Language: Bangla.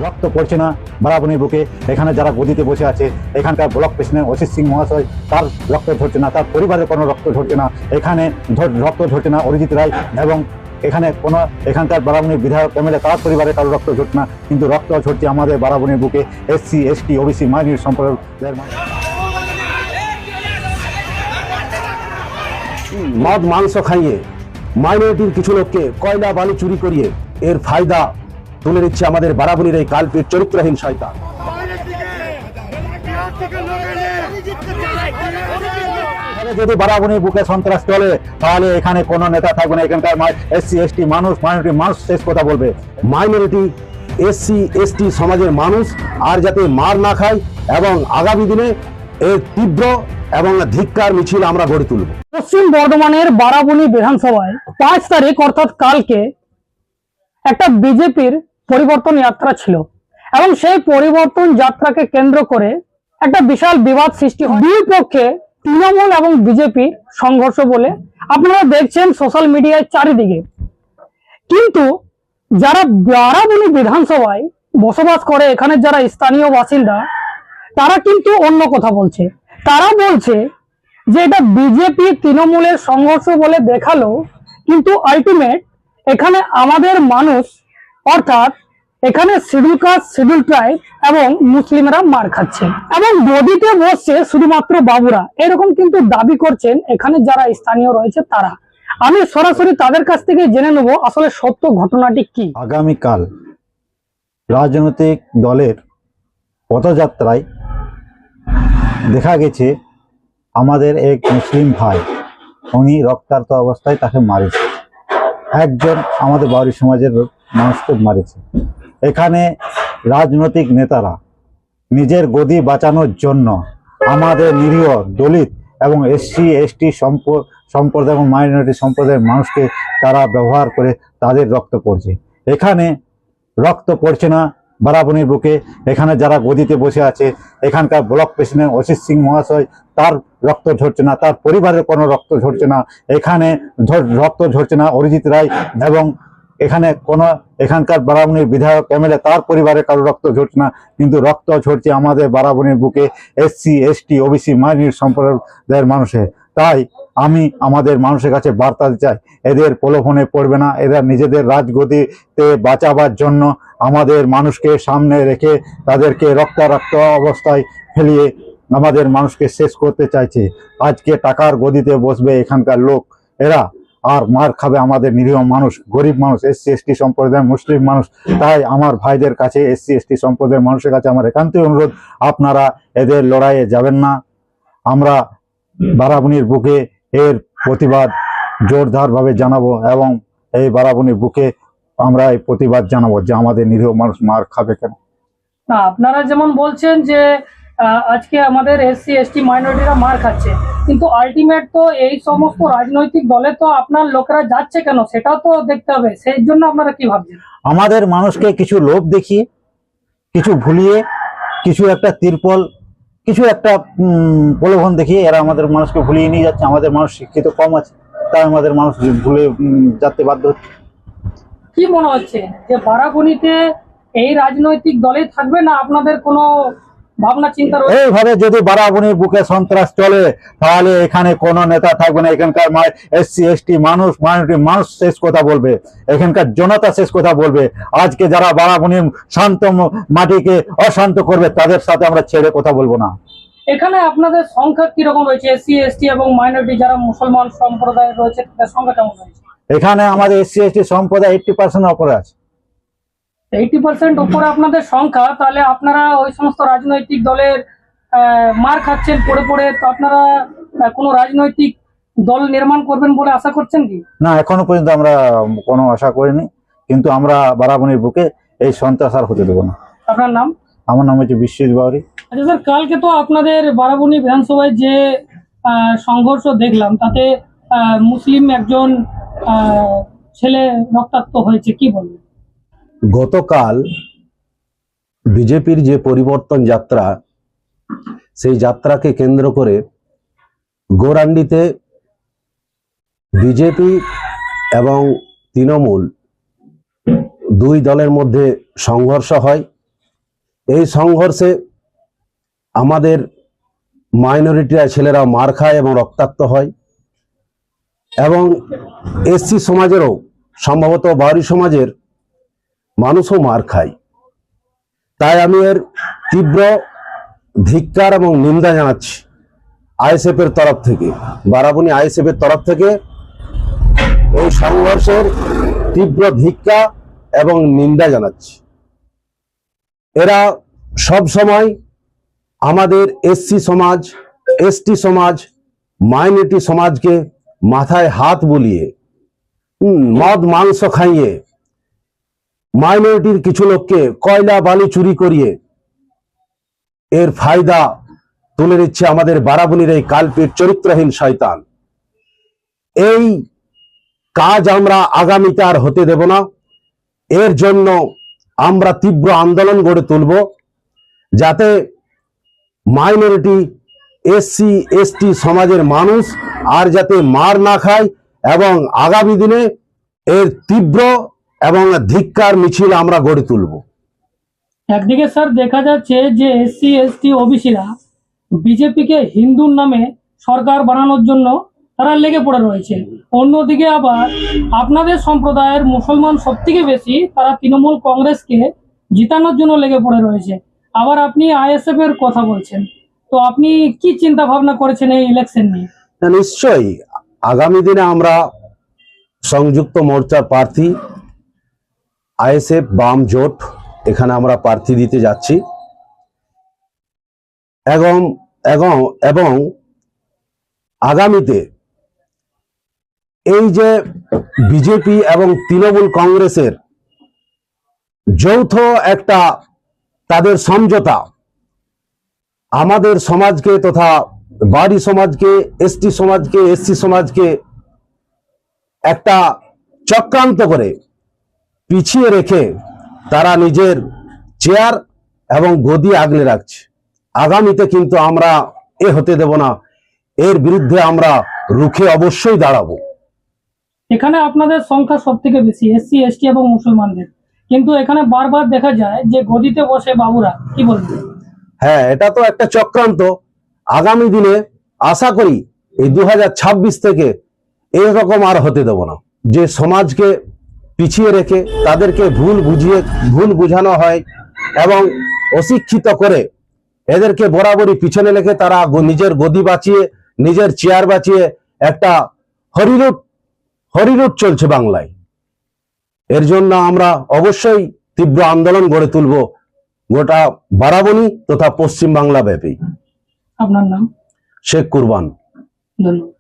রক্ত পড়ছে না বারাবণীর বুকে। এখানে যারা গদিতে বসে আছে, এখানকার ব্লক প্রেসিডেন্ট অসিত সিং মহাশয়, তার রক্ত ঝরছে না, তার পরিবারের কোনো রক্ত ঝরছে না। এখানে রক্ত ঝরছে না অরিজিৎ রায় এবং এখানে কোনো এখানকার বারাবণীর বিধায়ক এমএলএ তার পরিবারে কারো রক্ত ঝরছে না, কিন্তু রক্ত ঝরছে আমাদের বারাবণীর বুকে এসসি এসটি ওবিসি মাইনরিটি সম্প্রদায়ের। মদ মাংস খাইয়ে মাইনরিটির কিছু লোককে কয়লা বালু চুরি করিয়ে এর ফায়দা তুলে নিচ্ছে আমাদের বারাবণীর এই কালপিট চরিত্রহীন শয়তান। যদি বারাবণীর বুকে সন্ত্রাস চলে তাহলে এখানে কোনো নেতা থাকবে না। এখানকার এসসি এসটি মানুষ, মাইনরিটি মানুষ শেষ কথা বলবে। মাইনরিটি এসসি এসটি সমাজের মানুষ আর যাতে মার না খায় এবং আগামী দিনে এর তীব্র এবং ধিক্কার মিছিল আমরা গড়ে তুলব। পশ্চিম বর্ধমানের বারাবণী বিধানসভায় 5 তারিখ অর্থাৎ কালকে একটা বিজেপির পরিবর্তন যাত্রা ছিল এবং সেই পরিবর্তন যাত্রাকে কেন্দ্র করে একটা বিশাল বিবাদ সৃষ্টি হয়। দুই পক্ষে তৃণমূল এবং বিজেপি সংঘর্ষ বলে আপনারা দেখছেন সোশ্যাল মিডিয়ায় চারিদিকে। কিন্তু যারা বারাবণী বিধানসভায় বসবাস করে, এখানে যারা স্থানীয় বাসিন্দা, তারা কিন্তু অন্য কথা বলছে। তারা বলছে যে এটা বিজেপি তৃণমূলের সংঘর্ষ বলে দেখালো, কিন্তু আলটিমেট এখানে আমাদের মানুষ অর্থাৎ এখানে শিডিউল কাস্ট, শিডিউল ট্রাইব এবং মুসলিমরা মার খাচ্ছে এবং গদিতে বসছে শুধুমাত্র বাবুরা, এরকম কিন্তু দাবি করছেন এখানে যারা স্থানীয় রয়েছে তারা। আমি সরাসরি তাদের কাছ থেকে জেনে নেব আসলে সত্য ঘটনাটি কি। আগামীকাল রাজনৈতিক দলের পদযাত্রায় দেখা গেছে আমাদের এক মুসলিম ভাই, উনি রক্তাক্ত অবস্থায় তাকে মারেছে। একজন আমাদের বাউরি সমাজের মানুষকে মারেছে। এখানে রাজনৈতিক নেতারা নিজের গদি বাঁচানোর জন্য আমাদের নিরীহ দলিত এবং এসসি এসটি সম্প্রদায় এবং মাইনরিটি সম্প্রদায়ের মানুষকে তারা ব্যবহার করে তাদের রক্ত পড়ছে। এখানে রক্ত পড়ছে না বারাবণীর বুকে। এখানে যারা গদিতে বসে আছে, এখানকার ব্লক প্রেসিডেন্ট অসিত সিং মহাশয়, তার রক্ত ঝরছে না, তার পরিবারের কোনো রক্ত ঝরছে না। এখানে রক্ত ঝরছে না অরিজিৎ রায় এবং এখানে কোনো এখানকার বারাবণীর বিধায়ক এমএলএ তার পরিবারের কারো রক্ত ঝরছে না, কিন্তু রক্ত ঝরছে আমাদের বারাবণীর বুকে এসসি এসটি ওবিসি মাইনরিটি সম্প্রদায়ের মানুষের। তাই আমি আমাদের মানুষের কাছে বার্তা দিতে চাই, এদের প্রলোভনে পড়বে না। এরা নিজেদের রাজগদিতে বাঁচাবার জন্য আমাদের মানুষকে সামনে রেখে তাদেরকে রক্তাক্ত অবস্থায় ফেলিয়ে আমাদের মানুষকে শেষ করতে চাইছে। আজকে টাকার গদিতে বসবে এখানকার লোক, এরা আর মার খাবে আমাদের নিরীহ মানুষ, গরিব মানুষ, এসসি এসটি সম্প্রদায়ের মুসলিম মানুষ। তাই আমার ভাইদের কাছে, এসসি এসটি সম্প্রদায়ের মানুষের কাছে আমার একান্তই অনুরোধ, আপনারা এদের লড়াইয়ে যাবেন না। আমরা বারাবণীর বুকে এর প্রতিবাদ জোরদারভাবে জানাবো এবং এই বারাবণীর বুকে আমরা এই প্রতিবাদ জানাবো যে আমাদের নিরীহ মানুষ মার খাবে কেন। না, আপনারা যেমন বলছেন যে আজকে আমাদের এসসি এসটি মাইনরিটিরা মার খাচ্ছে, কিন্তু আলটিমেট তো এই সমস্ত রাজনৈতিক দলে তো আপনার লোকেরা যাচ্ছে কেন সেটাও তো দেখতে হবে। সেই জন্য আপনারা কি ভাবছেন? আমাদের মানুষকে কিছু লোভ দেখিয়ে, কিছু ভুলিয়ে, কিছু একটা তিরপল, কিছু একটা প্রলোভন দেখিয়ে এরা আমাদের মানুষকে ভুলিয়ে নিয়ে যাচ্ছে। আমাদের মানুষ শিক্ষিত কম আছে, তাই আমাদের মানুষ ভুলে যেতে বাধ্য হচ্ছে। কি মনে হচ্ছে যে বারাবণীতে এই রাজনৈতিক দলে থাকবে না আপনাদের কোনো ভাবনা চিন্তা রয়েছে? এইভাবে যদি বারাবণীর বুকে সন্ত্রাস চলে তাহলে এখানে কোনো নেতা থাকবে না। এখানকার এসসি এসটি মানুষ, মাইনরিটি মানুষ শেষ কথা বলবে, এখানকার জনতা শেষ কথা বলবে। আজকে যারা বারাবণীর শান্ত মাটিকে অশান্ত করবে তাদের সাথে আমরা ছেড়ে কথা বলবো না। এখানে আপনাদের সংখ্যা কিরকম রয়েছে? এসসি এসটি এবং মাইনরিটি যারা মুসলমান সম্প্রদায়ের রয়েছে তাদের সংখ্যা কেমন রয়েছে? এখানে আমাদের এসসি এসটি সম্প্রদায় 80% উপরে আছে। 80% উপরে আপনাদের সংখ্যা, তাহলে আপনারা ওই সমস্ত রাজনৈতিক দলের মার খাচ্ছেন পড়ে পড়ে, তো আপনারা কোনো রাজনৈতিক দল নির্মাণ করবেন বলে আশা করছেন কি? না, এখনো পর্যন্ত আমরা কোনো আশা করিনি, কিন্তু আমরা বারাবণীর বুকে এই সন্ত্রাস আর হতে দেবো না। আপনার নাম? আমার নাম হচ্ছে বিশ্বজিৎ বাউরি। আচ্ছা স্যার, কালকে তো আপনাদের বারাবণী বিধানসভায় যে সংঘর্ষ দেখলাম তাতে মুসলিম একজন ছেলে রক্তাক্ত হয়েছে, কি বলবেন? গতকাল বিজেপির যে পরিবর্তন যাত্রা, সেই যাত্রাকে কেন্দ্র করে গৌরাণ্ডীতে বিজেপি এবং তৃণমূল দুই দলের মধ্যে সংঘর্ষ হয়। এই সংঘর্ষে আমাদের মাইনরিটিরা ছেলেরা মার খায় এবং রক্তাক্ত হয়, এবং এসসি সমাজেরও সম্ভবত বাউরি সমাজের মানুষও মার খায়। তাই আমি এর তীব্র ধিক্কার এবং নিন্দা জানাচ্ছি আইএসএফ এর তরফ থেকে, বারাবণী আইএসএফ এর তরফ থেকে এই সংঘর্ষের তীব্র ধিক্কা এবং নিন্দা জানাচ্ছি। এরা সব সময় আমাদের এসসি সমাজ, এসটি সমাজ, মাইনরিটি সমাজকে মাথায় হাত বুলিয়ে মদ মাংস খাইয়ে মাইনরিটির কিছু লোককে কয়লা বালি চুরি করিয়ে এর ফায়দা তুলে নিচ্ছে আমাদের বারাবণীর এই কালপিট চরিত্রহীন শয়তান। এই কাজ আমরা আগামীতে আর হতে দেব না। এর জন্য আমরা তীব্র আন্দোলন গড়ে তুলব, যাতে মাইনরিটি, এসসি এসটি সমাজের মানুষ আর যাতে মার না খায়, এবং আগামী দিনে এর তীব্র এবং ধিক্কার মিছিল আমরা গড়ে তুলব। একদিকে স্যার দেখা যাচ্ছে যে এসসি এসটি ওবিসিরা বিজেপিকে হিন্দুর নামে সরকার বানানোর জন্য তারা লেগে পড়ে রয়েছে, অন্যদিকে আবার আপনাদের সম্প্রদায়ের মুসলমান সবথেকে বেশি তারা তৃণমূল কংগ্রেসকে জিতানোর জন্য লেগে পড়ে রয়েছে। আবার আপনি আইএসএফ এর কথা বলছেন, তো আপনি কি চিন্তা ভাবনা করেছেন এই ইলেকশন নিয়ে? নিশ্চয়ই আগামী দিনে আমরা সংযুক্ত মোর্চার প্রার্থী আইএসএফ বাম জোট, এখানে আমরা প্রার্থী দিতে যাচ্ছি, এবং আগামীতে এই যে বিজেপি এবং তৃণমূল কংগ্রেসের যৌথ একটা তাদের সমঝোতা আমাদের সমাজকে তথা বাড়ি সমাজকে, এসটি সমাজকে, এসসি সমাজকে একটা চক্রান্ত করে পিছিয়ে রেখে তারা নিজের চেয়ার এবং গদি আগলে রাখছে। আগামীতে কিন্তু আমরা এ হতে দেব না, এর বিরুদ্ধে আমরা রুখে অবশ্যই দাঁড়াবো। এখানে আপনাদের সংখ্যা সব থেকে বেশি এসসি এসটি এবং মুসলমানদের, কিন্তু এখানে বারবার দেখা যায় যে গদিতে বসে বাবুরা, কি বলবেন? হ্যাঁ, এটা তো একটা চক্রান্ত। আগামী দিনে আশা করি এই 2026 থেকে এরকম আর হতে দেব না, যে সমাজকে পিছিয়ে রেখে তাদেরকে ভুল বুঝানো হয় এবং অশিক্ষিত করে এদেরকে বরাবরই পিছনে রেখে তারা নিজের গদি বাঁচিয়ে, নিজের চেয়ার বাঁচিয়ে একটা হরিলুট চলছে বাংলায়। এর জন্য আমরা অবশ্যই তীব্র আন্দোলন গড়ে তুলব গোটা বারাবণী তথা পশ্চিম বাংলা ব্যাপী। আপনার নাম? শেখ কুরবান। ধন্যবাদ।